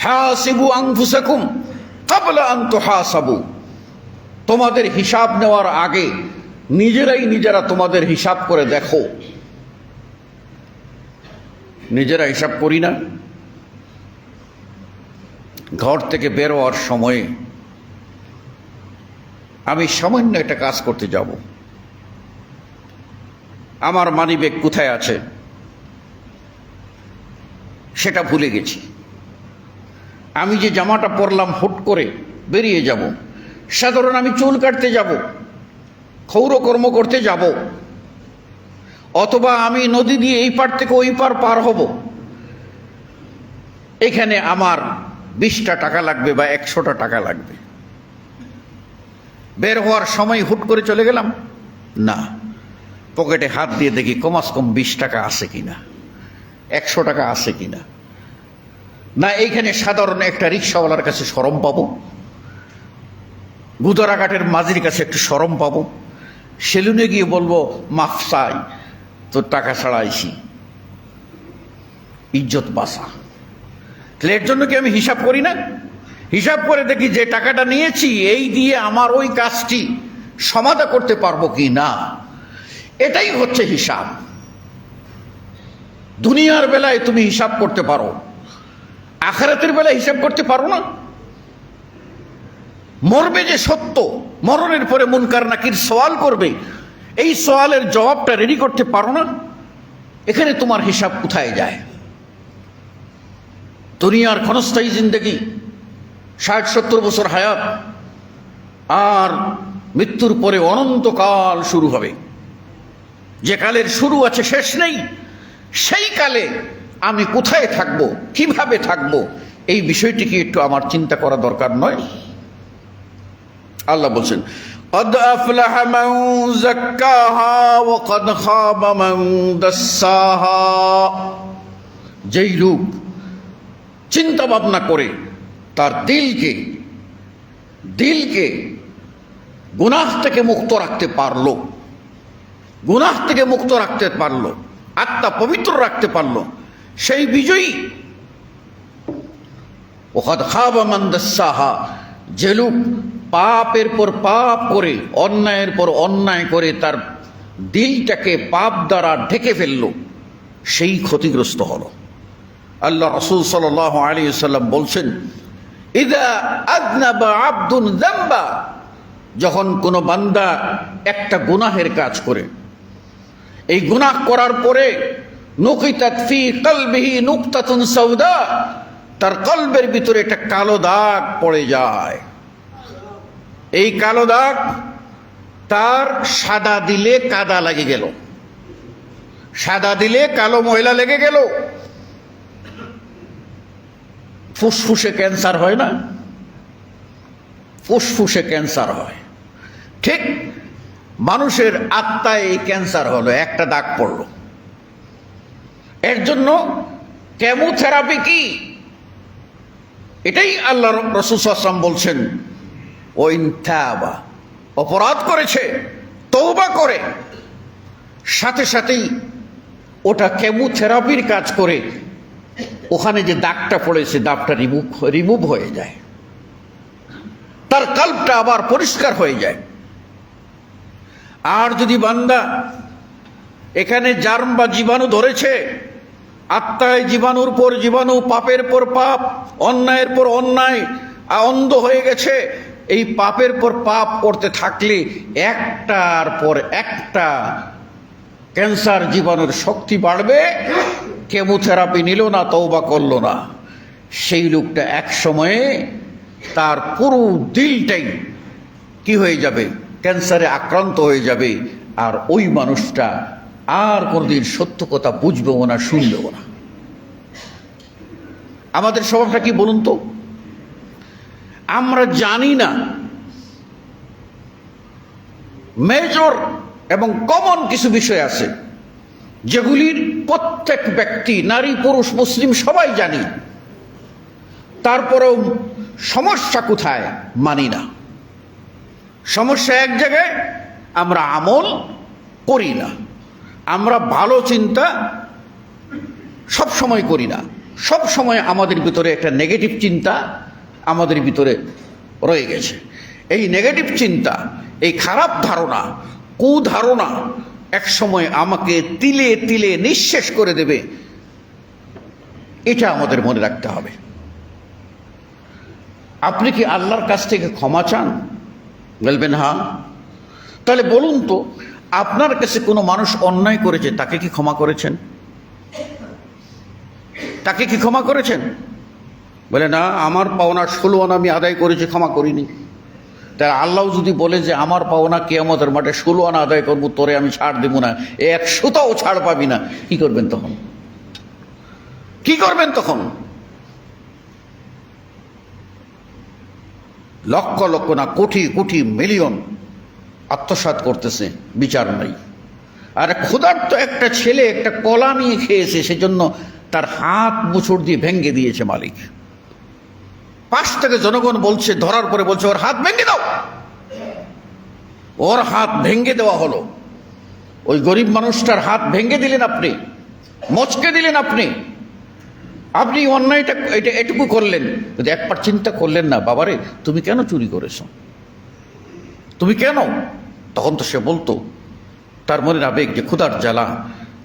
হাসিবু আনফুসাকুম ক্বাবলা আন তুহাসাবু। তোমাদের হিসাব নেওয়ার আগে নিজেরা তোমাদের হিসাব করে দেখো। নিজেরা হিসাব করি না? ঘর থেকে বের হওয়ার সময়ে আমি সামান্য একটা কাজ করতে যাব, আমার মানিব্যাগ কোথায় আছে সেটা ভুলে গেছি। আমি যে জামাটা পরলাম হুট করে বেরিয়ে যাব, সাধারণ আমি চুল কাটতে যাব, ক্ষৌরকর্ম করতে যাব, অথবা আমি নদী দিয়ে এই পার থেকে ওই পার পার হব, এখানে আমার 20টা টাকা লাগবে বা 100টা টাকা লাগবে। বের হওয়ার সময় হুট করে চলে গেলাম না, পকেটে হাত দিয়ে দেখি কমাস কম 20 টাকা আছে কিনা, 100 টাকা আছে কিনা। না এইখানে সাধারণ একটা রিক্সাওয়ালার কাছে শরম পাবো, গুদারাঘাটের মাঝির কাছে একটু শরম পাবো, সেলুনে গিয়ে বলবো মাফ চাই, তোর টাকা ছাড়াইছি, ইজ্জত বাঁচা। তাহলে এর জন্য কি আমি হিসাব করি না? হিসাব করে দেখি যে টাকাটা নিয়েছি এই দিয়ে আমার ওই কাজটি সমাধা করতে পারবো কি না। এটাই হচ্ছে হিসাব। দুনিয়ার বেলায় তুমি হিসাব করতে পারো, আখিরাতের বেলায় হিসাব করতে পারো না। মরবে যে সত্য, মরণের পরে মুনকার নাকির সওয়াল করবে, এই সওয়ালের জবাবটা রেডি করতে পারো না। এখানে তোমার হিসাব কোথায় যায়? দুনিয়ার ক্ষণস্থায়ী জিন্দেগি, 60-70 বছর হায়াত, আর মৃত্যুর পরে অনন্তকাল শুরু হবে। যে কালের শুরু আছে শেষ নেই, সেই কালে আমি কোথায় থাকব, কিভাবে থাকব, এই বিষয়টিকে একটু আমার চিন্তা করা দরকার নয়? আল্লাহ বলছেন, قد أفلح من زكاها وقد خاب من دساها। যেই লোক চিন্তা ভাবনা করে তার দিলকে গুনাহ থেকে মুক্ত রাখতে পারলো, আত্মা পবিত্র রাখতে পারলো, সেই বিজয়ী। ওয়াকাদ খাবা মান দাসসাহা, যে লোক পাপের পর পাপ করে, অন্যায়ের পর অন্যায় করে তার দিলটাকে পাপ দ্বারা ঢেকে ফেলল, সেই ক্ষতিগ্রস্ত হলো। আল্লাহ রাসূল সাল্লাল্লাহু আলাইহি ওয়াসাল্লাম বলছেন, ইযা আযনাবা আবদুন যামবা, যখন কোনো বান্দা একটা গুনাহের কাজ করে, এই গুনাহ করার পরে নুকিতাত ফি কলবিহি নুকতাতুন সাউদা, তার কলবের ভিতরে একটা কালো দাগ পড়ে যায়। এই কালো দাগ তার সাদা দিলে কাদা লেগে গেল, সাদা দিলে কালো ময়লা লেগে গেল। ফুসফুসে ক্যান্সার হয় না? ফুসফুসে ক্যান্সার হয়, ঠিক মানুষের আত্মায় এই ক্যান্সার হলো, একটা দাগ পড়লো। এর জন্য কেমোথেরাপি কি? এটাই আল্লাহ রাসূল সাল্লাল্লাহু আলাইহি ওয়াসাল্লাম বলছেন, ওয়াইন তাবা, অপরাধ করেছে, তওবা করে, সাথে সাথেই ওটা কেমোথেরাপির কাজ করে, ওখানে যে দাগটা পড়েছে দাগটা রিমুভ হয়ে যায়, তার কলবটা আবার পরিষ্কার হয়ে যায়। আর যদি বান্দা এখানে জার্ম বা জীবাণু ধরেছে, আত্মায় জীবাণুর পর জীবাণু, পাপের পর পাপ, অন্যায়ের পর অন্যায়, অন্ধ হয়ে গেছে, এই পাপের পর পাপ করতে থাকলে একটার পর একটা ক্যান্সার জীবাণুর শক্তি বাড়বে। কেমোথেরাপি নিল না, তওবা করলো না, সেই লোকটা এক সময়ে তার পুরো দিলটাই কি হয়ে যাবে, ক্যান্সারে আক্রান্ত হয়ে যাবে। আর ওই মানুষটা আর কোনোদিন সত্য কথা বুঝবেও না, শুনবেও না। আমাদের স্বভাবটা কি বলুন তো? আমরা জানি না মেজর এবং কমন কিছু বিষয় আছে যেগুলির প্রত্যেক ব্যক্তি, নারী পুরুষ মুসলিম সবাই জানি, তারপরেও সমস্যা কোথায় মানি না। সমস্যা এক জায়গায়, আমরা আমল করি না, আমরা ভালো চিন্তা সব সময় করি না। সব সময় আমাদের ভিতরে একটা নেগেটিভ চিন্তা আমাদের ভিতরে রয়ে গেছে। এই নেগেটিভ চিন্তা, এই খারাপ ধারণা, কুধারণা এক সময় আমাকে তিলে তিলে নিঃশেষ করে দেবে, এটা আমাদের মনে রাখতে হবে। আপনি কি আল্লাহর কাছ থেকে ক্ষমা চান? বলবেন হ্যাঁ। তাহলে বলুন তো, আপনার কাছে কোনো মানুষ অন্যায় করেছে, তাকে কি ক্ষমা করেছেন? তাকে কি ক্ষমা করেছেন? বলে না, আমার পাওনা 16 আনা আমি আদায় করেছি, ক্ষমা করিনি। তাই আল্লাহ যদি বলে যে আমার পাওনা কিয়ামতের মাঠে 16 আনা আদায় করবো, তোরে আমি ছাড় দেবো না, 1 সুতাও ছাড় পাবি না, কি করবেন তখন? কি করবেন তখন? লক্ষ লক্ষ না কোটি কোটি মিলিয়ন আত্মসাৎ করতেছে, বিচার নাই। আর ক্ষুধার্ত একটা ছেলে একটা কলা নিয়ে খেয়েছে, সেজন্য তার হাত মুচড় দিয়ে ভেঙে দিয়েছে মালিক। পাশ থেকে জনগণ বলছে, ধরার পরে বলছে ওর হাত ভেঙে দাও। ওর হাত ভেঙে দেওয়া হলো। ওই গরিব মানুষটার হাত ভেঙে দিলেন আপনি, মচকে দিলেন আপনি। আপনি অন্যায়টা এটা এটুকু করলেন, যদি একবার চিন্তা করলেন না, বাবারে তুমি কেন চুরি করেছ, তুমি কেন? তখন তো সে বলতো, তার মনের আবেগ যে ক্ষুধার জ্বালা,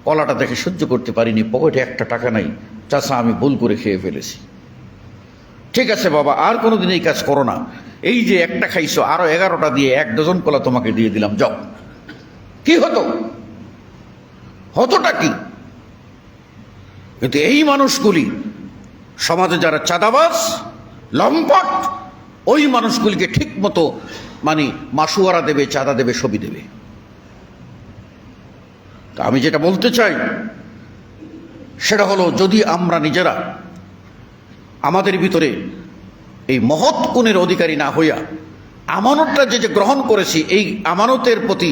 কলাটা দেখে সহ্য করতে পারিনি, পকেটে 1 টাকা নাই, চাচা আমি ভুল করে খেয়ে ফেলেছি। ঠিক আছে বাবা, আর কোনোদিন এই কাজ করো না, এই যে একটা খাইছো, আরো 11টা দিয়ে 1 ডজন কলা তোমাকে দিয়ে দিলাম, যাও। কি হতো? হতোটা কি? কিন্তু এই মানুষগুলি সমাজে যারা চাঁদাবাজ, লম্পট, ওই মানুষগুলিকে ঠিক মতো মাসুয়ারা দেবে, চাঁদা দেবে, সবই দেবে। তা আমি যেটা বলতে চাই সেটা হলো, যদি আমরা নিজেরা আমাদের ভিতরে এই মহৎ গুণের অধিকারী না হইয়া আমানতটা যে গ্রহণ করেছি এই আমানতের প্রতি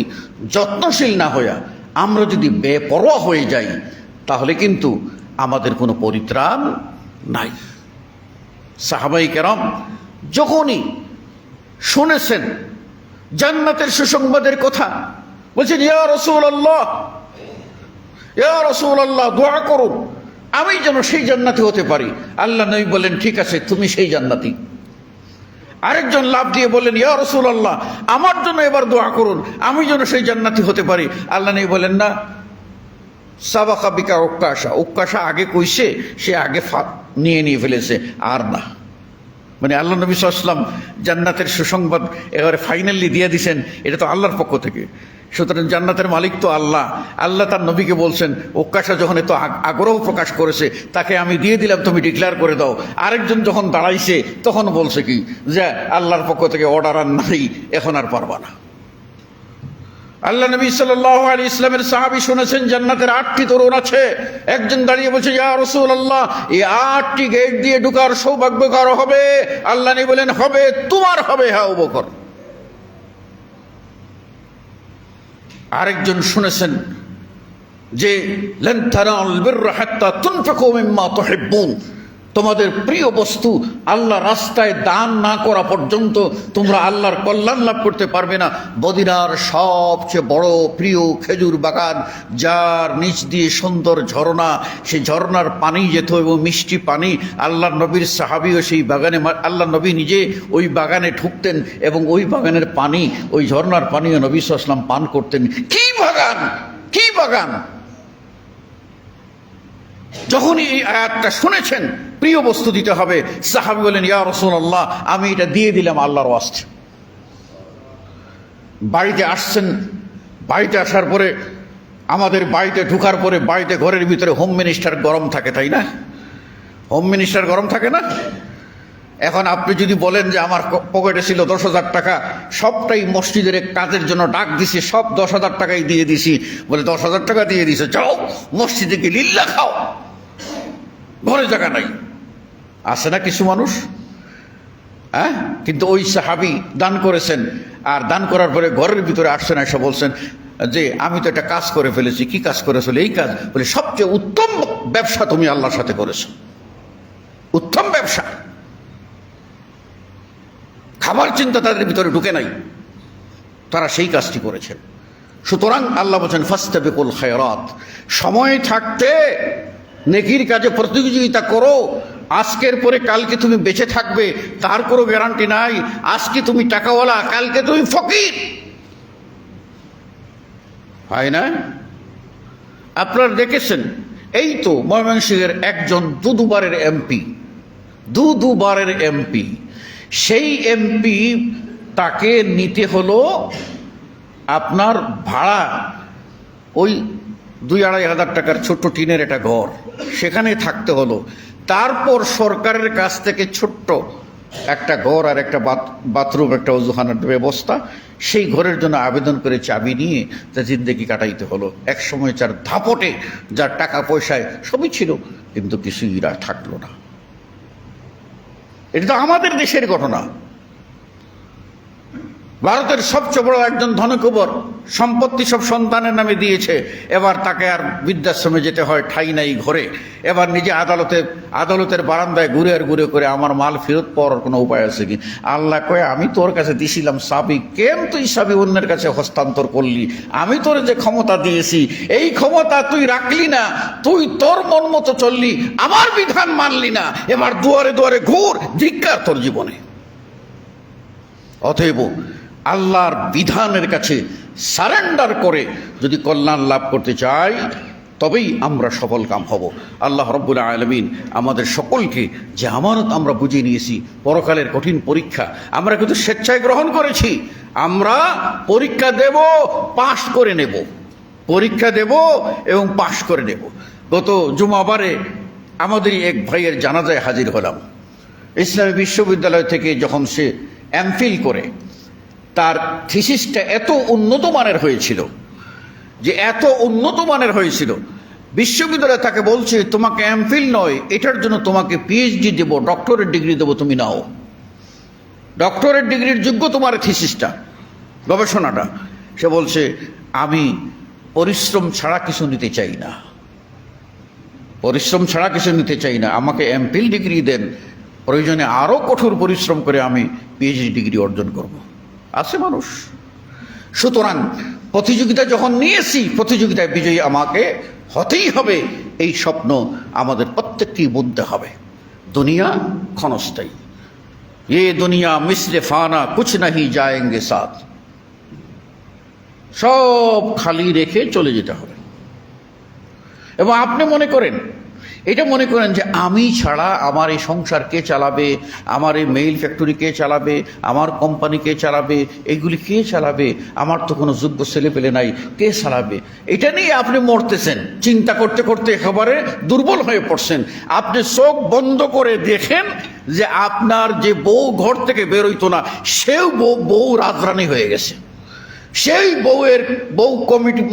যত্নশীল না হইয়া আমরা যদি বেপরোয়া হয়ে যাই, তাহলে কিন্তু আমাদের কোনো পরিত্রাণ নাই। সাহাবাই কেরাম যখনই শুনেছেন জান্নাতের সুসংবাদের কথা, বলছেন ইয়া রাসূলুল্লাহ, ইয়া রাসূলুল্লাহ, দোয়া করুন আমি যেন সেই জান্নাতি হতে পারি। আল্লাহ নবী বললেন, ঠিক আছে, তুমি সেই জান্নাতি। আরেকজন লাভ দিয়ে বললেন, ইয়া রাসূলুল্লাহ, আমার জন্য এবার দোয়া করুন আমি যেন সেই জান্নাতি হতে পারি। আল্লাহ নবী বলেন, না, সাবাকা বিকা উক্কাশা, উক্কাশা আগে কইছে, সে আগে নিয়ে ফেলেছে, আর না। মানে আল্লাহ নবী সাল্লাল্লাহু আলাইহি ওয়াসাল্লাম জান্নাতের সুসংবাদ এবারে ফাইনালি দিয়ে দিছেন, এটা তো আল্লাহর পক্ষ থেকে। সুতরাং জান্নাতের মালিক তো আল্লাহ। আল্লাহ তার নবীকে বলছেন, উক্কাশা যখন এত আগ্রহ প্রকাশ করেছে তাকে আমি দিয়ে দিলাম, তুমি ডিক্লেয়ার করে দাও। আরেকজন যখন দাঁড়াইছে তখন বলছে কি যে আল্লাহর পক্ষ থেকে অর্ডার আর নাই, এখন আর পারবা না। আল্লাহ নবী সাল্লাল্লাহু আলাইহি ইসলামের সাহাবী শুনেছেন জান্নাতের 8টি তরুণ আছে। একজন দাঁড়িয়ে বলছে, ইয়া রাসূলুল্লাহ, এই 8টি গেট দিয়ে ঢোকার সৌভাগ্য কারো হবে? আল্লাহ নবী বলেন, হবে, তোমার হবে, হ্যাঁ আবু বকর। আরেকজন শুনেছেন যে লান তানালুল বিররা হাত্তা তুনফিকু মিম্মা তুহিব্বুন, তোমাদের প্রিয় বস্তু আল্লাহর রাস্তায় দান না করা পর্যন্ত তোমরা আল্লাহর কল্যাণ লাভ করতে পারবে না। মদিনার সবচেয়ে বড় প্রিয় খেজুর বাগান, যার নিচ দিয়ে সুন্দর ঝর্ণা, সেই ঝর্ণার পানি যেত এবং মিষ্টি পানি। আল্লাহর নবীর সাহাবীও সেই বাগানে, আল্লাহ নবী নিজে ওই বাগানে ঢুকতেন এবং ওই বাগানের পানি, ওই ঝর্ণার পানিও নবী সাল্লাল্লাহু আলাইহি ওয়াসাল্লাম পান করতেন। কি বাগান, কি বাগান! যখনই এই আয়াতটা শুনেছেন প্রিয় বস্তু দিতে হবে, সাহাবী বলেন, ইয়া রাসূলুল্লাহ, আমি এটা দিয়ে দিলাম আল্লাহর ওয়াস্তে। বাড়িতে আসছেন, বাড়িতে আসার পরে আমাদের বাড়িতে ঢোকার পরে বাড়িতে ঘরের ভিতরে হোম মিনিস্টার গরম থাকে, তাই না? হোম মিনিস্টার গরম থাকে না? এখন আপনি যদি বলেন যে আমার পকেটে ছিল 10,000 টাকা, সবটাই মসজিদের কাজের জন্য ডাক দিছি, সব 10,000 টাকাই দিয়ে দিছি, বলে 10,000 টাকা দিয়ে দিছে, যাও মসজিদে গিয়ে লিল্লাহ খাও, ঘরে জায়গা নাই। আছে না কিছু মানুষ? হ্যাঁ, কিন্তু ওই সাহাবী দান করেছেন, আর দান করার পরে ঘরের ভিতরে আসছেন, এসে বলছেন যে আমি তো একটা কাজ করে ফেলেছি। কি কাজ করেছিল? এই কাজ। বলে, সবচেয়ে উত্তম ব্যবসা তুমি আল্লাহর সাথে করেছো, উত্তম ব্যবসা। খাবার চিন্তা তাদের ভিতরে ঢুকে নাই, তারা সেই কাজটি করেছেন। সুতরাং আল্লাহ বলছেন, ফাস্তাবিকুল খায়রাত, সময় থাকতে নেকির কাজে প্রতিযোগিতা করো। আজকের পরে কালকে তুমি বেঁচে থাকবে তার কোনো গ্যারান্টি নাই। আজকে তুমি টাকাওয়ালা, কালকে তুমি ফকির, হয় না? আপনারা দেখেছেন, এই তো ময়মনসিংহের একজন দুবারের এমপি, দুবারের এমপি, সেই এমপি তাকে নিতে হলো আপনার ভাড়া ওই 2-2.5 হাজার টাকার ছোট্ট টিনের একটা ঘর, সেখানে থাকতে হলো। তারপর সরকারের কাছ থেকে ছোট্ট একটা ঘর আর একটা বাথরুম, একটা ওযুখানার ব্যবস্থা, সেই ঘরের জন্য আবেদন করে চাবি নিয়ে তার জিন্দেগি কাটাইতে হলো। এক সময় যার ধাপটে, যার টাকা পয়সায় সবই ছিল, কিন্তু কিছুই থাকলো না। এটা তো আমাদের দেশের ঘটনা। ভারতের সবচেয়ে বড় একজন ধনকুবর, সম্পত্তি সব সন্তানের নামে দিয়েছে, এবার তাকে আর বৃদ্ধাশ্রমে যেতে হয়, ঠাই নাই ঘরে। এবার নিজে আদালতের বারান্দায় ঘুরে আর ঘুরে করে আমার মাল ফেরত পাওয়ার কোনো উপায় আছে কি? আল্লাহ কয়ে, আমি তোর কাছে দিছিলাম চাবি, কেন তুই চাবি অন্যের কাছে হস্তান্তর করলি? আমি তোর যে ক্ষমতা দিয়েছি, এই ক্ষমতা তুই রাখলি না, তুই তোর মন মতো চললি, আমার বিধান মানলি না। এবার দুয়ারে দুয়ারে ঘুর, ধিক্কার তোর জীবনে। অতএব আল্লাহর বিধানের কাছে সারেন্ডার করে যদি কল্যাণ লাভ করতে চাই, তবেই আমরা সফল কাম হব। আল্লাহ রাব্বুল আলামিন আমাদের সকলকে যে আমানত আমরা বুঝিয়ে নিয়েছি, পরকালের কঠিন পরীক্ষা আমরা কিন্তু স্বেচ্ছায় গ্রহণ করেছি। আমরা পরীক্ষা দেব, পাশ করে নেব, পরীক্ষা দেব এবং পাশ করে নেব। গত জুমাবারে আমাদেরই এক ভাইয়ের জানাজায় হাজির হলাম। ইসলামী বিশ্ববিদ্যালয় থেকে যখন সে এমফিল করে, তার থিসিসটা এত উন্নত মানের হয়েছিল যে এত উন্নত মানের হয়েছিল, বিশ্ববিদ্যালয় তাকে বলছে তোমাকে এমফিল নয়, এটার জন্য তোমাকে পিএইচডি দেবো, ডক্টরেট ডিগ্রি দেবো, তুমি নাও। ডক্টরেট ডিগ্রির যোগ্য তোমার থিসিসটা, গবেষণাটা। সে বলছে আমি পরিশ্রম ছাড়া কিছু নিতে চাই না, পরিশ্রম ছাড়া কিছু নিতে চাই না, আমাকে এমফিল ডিগ্রি দেন, প্রয়োজনে আরও কঠোর পরিশ্রম করে আমি পিএইচডি ডিগ্রি অর্জন করব। আছে মানুষ। সুতরাং প্রতিযোগিতা যখন নিয়েছি, প্রতিযোগিতায় বিজয়ী আমাকে হতেই হবে, এই স্বপ্ন আমাদের প্রত্যেকটি বুঝতে হবে। দুনিয়া ক্ষণস্থায়ী, এ দুনিয়া মিসলে ফানা কুছ নাহি যায়েঙ্গে সাথ, সব খালি রেখে চলে যেতে হবে। এবং আপনি এটা মনে করেন যে আমি ছাড়া আমার এই সংসার কে চালাবে, আমার এই মেইল ফ্যাক্টরি কে চালাবে, আমার কোম্পানি কে চালাবে, এইগুলি কে চালাবে, আমার তো কোনো যোগ্য ছেলে পেলে নাই, কে চালাবে, এটা নিয়ে আপনি মরতেছেন। চিন্তা করতে করতে একেবারে দুর্বল হয়ে পড়ছেন। আপনি চোখ বন্ধ করে দেখেন যে আপনার যে বউ ঘর থেকে বেরোইতো না, সেও বউ রাজরানী হয়ে গেছে, সেই বউ কমিটি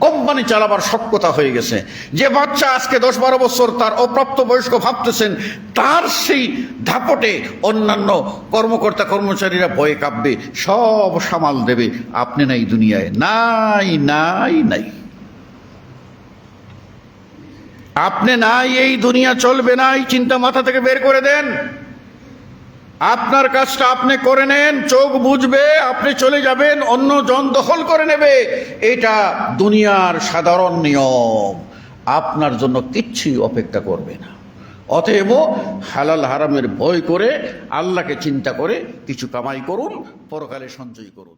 কোম্পানি চালাবার সক্ষমতা হয়ে গেছে। যে বাচ্চা আজকে 10-12 বছর তার অপ্রাপ্ত বয়স্ক ভাবতেছেন, তার সেই ধাপটে অন্যান্য কর্মকর্তা কর্মচারীরা ভয়ে কাঁপবে, সব সামাল দেবে। আপনি নাই দুনিয়ায়, নাই নাই নাই, আপনি নাই, এই দুনিয়া চলবে না। এই চিন্তা মাথা থেকে বের করে দেন। আপনার কাজটা আপনি করে নেন, চোখ বুঝবে, আপনি চলে যাবেন, অন্য জন দখল করে নেবে। এটা দুনিয়ার সাধারণ নিয়ম, আপনার জন্য কিচ্ছুই অপেক্ষা করবে না। অতএব হালাল হারামের ভয় করে, আল্লাহকে চিন্তা করে কিছু কামাই করুন, পরকালে সঞ্চয় করুন।